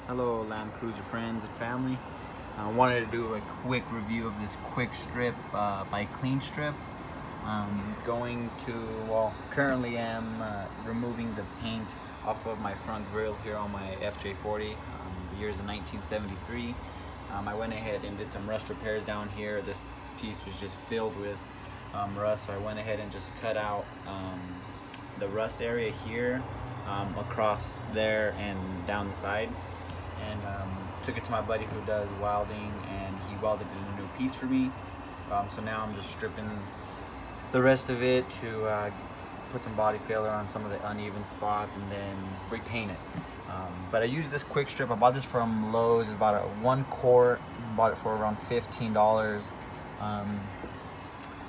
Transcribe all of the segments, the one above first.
Hello Land Cruiser friends and family. I wanted to do a quick review of this KWIK-Strip by KWIK-Strip. Currently am removing the paint off of my front grille here on my FJ40. The year is 1973. I went ahead and did some rust repairs down here. This piece was just filled with rust, so I went ahead and just cut out the rust area here, across there and down the side, and took it to my buddy who does welding, and he welded a new piece for me. So now I'm just stripping the rest of it to put some body filler on some of the uneven spots and then repaint it. But I use this KWIK-Strip. I bought this from Lowe's. It's about a 1 quart. Bought it for around $15.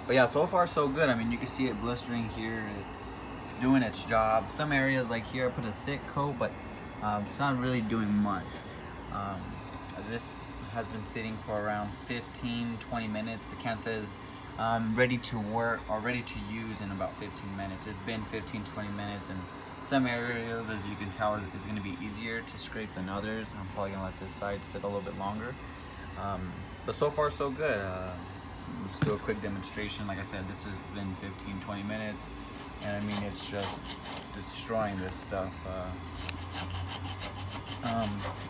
But yeah, so far so good. I mean, you can see it blistering here. It's doing its job. Some areas like here I put a thick coat, but it's not really doing much. This has been sitting for around 15-20 minutes. The can says ready to work or ready to use in about 15 minutes. It's been 15-20 minutes, and some areas, as you can tell, is going to be easier to scrape than others. I'm probably going to let this side sit a little bit longer. But so far so good. Let's do a quick demonstration. Like I said, this has been 15-20 minutes, and I mean, it's just destroying this stuff.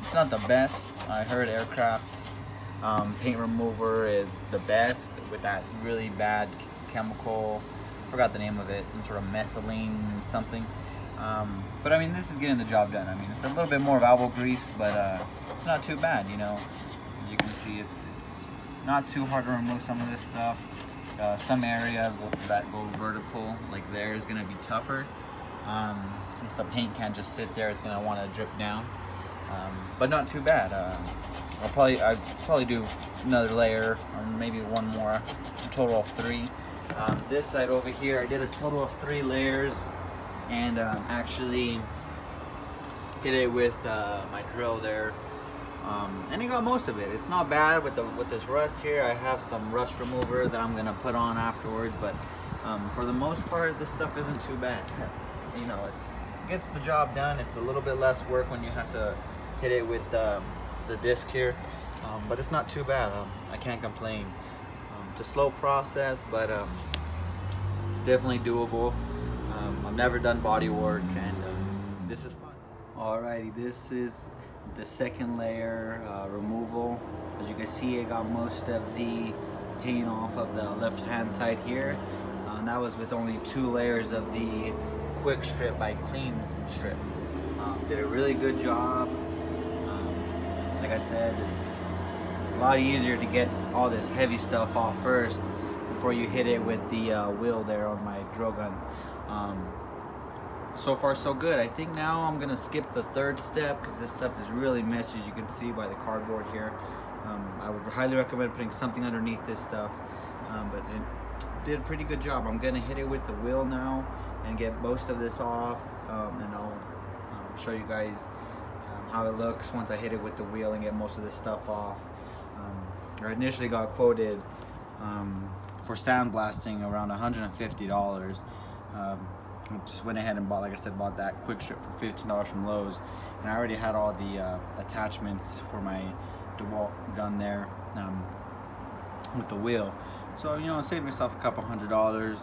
It's not the best. I heard aircraft paint remover is the best with that really bad chemical. I forgot the name of it, some sort of methylene something. But I mean, this is getting the job done. I mean, it's a little bit more of elbow grease, but it's not too bad, you know. You can see it's not too hard to remove some of this stuff. Some areas that go vertical, like there, is going to be tougher. Since the paint can't just sit there, it's going to want to drip down. But not too bad. I'd probably do another layer, or maybe one more. A total of 3. This side over here, I did a total of 3 layers, and actually hit it with my drill there. And I got most of it. It's not bad with this rust here. I have some rust remover that I'm gonna put on afterwards, but for the most part, this stuff isn't too bad. You know, it gets the job done. It's a little bit less work when you have to hit it with the disc here, but it's not too bad. I can't complain. It's a slow process, but it's definitely doable. I've never done body work, and this is fun. Alrighty, this is the second layer removal. As you can see, I got most of the paint off of the left hand side here. And that was with only 2 layers of the KWIK-Strip by KWIK-Strip. Did a really good job. Like I said, it's a lot easier to get all this heavy stuff off first before you hit it with the wheel there on my drill gun. So far so good. I think now I'm gonna skip the 3rd step because this stuff is really messy, as you can see by the cardboard here. I would highly recommend putting something underneath this stuff, but it did a pretty good job. I'm gonna hit it with the wheel now and get most of this off, and I'll show you guys how it looks once I hit it with the wheel and get most of this stuff off. I initially got quoted for sandblasting around $150. I just went ahead and bought, like I said, bought that KWIK-Strip for $15 from Lowe's, and I already had all the attachments for my DeWalt gun there with the wheel. So, you know, save myself a couple $100,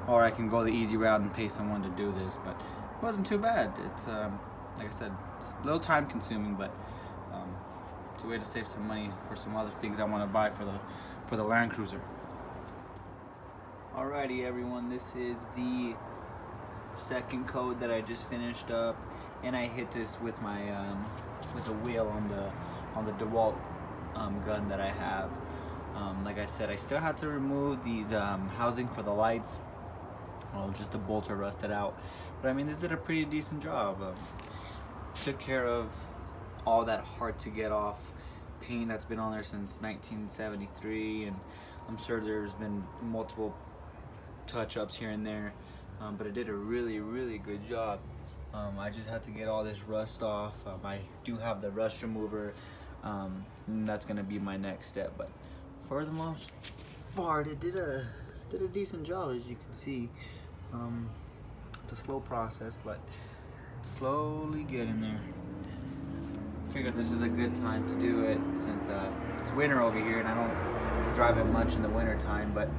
or I can go the easy route and pay someone to do this. But it wasn't too bad. It's like I said, it's a little time consuming, but it's a way to save some money for some other things I want to buy for the Land Cruiser. Alrighty, everyone, this is the second coat that I just finished up, and I hit this with my with the wheel on the DeWalt gun that I have. Like I said, I still had to remove these housing for the lights. Just the bolts are rusted out, but I mean, this did a pretty decent job. Took care of all that hard to get off paint that's been on there since 1973, and I'm sure there's been multiple touch-ups here and there, but it did a really good job. I just had to get all this rust off. I do have the rust remover, and that's gonna be my next step, but for the most part, it did a decent job, as you can see. It's a slow process, but slowly getting there. figured this is a good time to do it since it's winter over here and I don't drive it much in the winter time, but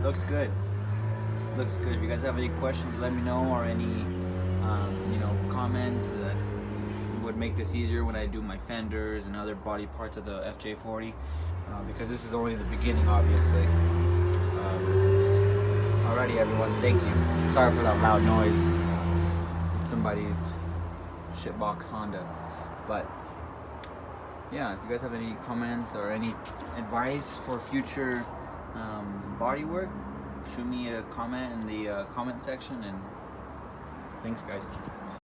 looks good. Looks good. If you guys have any questions, let me know, or any comments that would make this easier when I do my fenders and other body parts of the FJ40, because this is only the beginning, obviously. Alrighty, everyone, thank you. Sorry for that loud noise. It's somebody's shitbox Honda. But yeah, if you guys have any comments or any advice for future body work, shoot me a comment in the comment section, and thanks guys.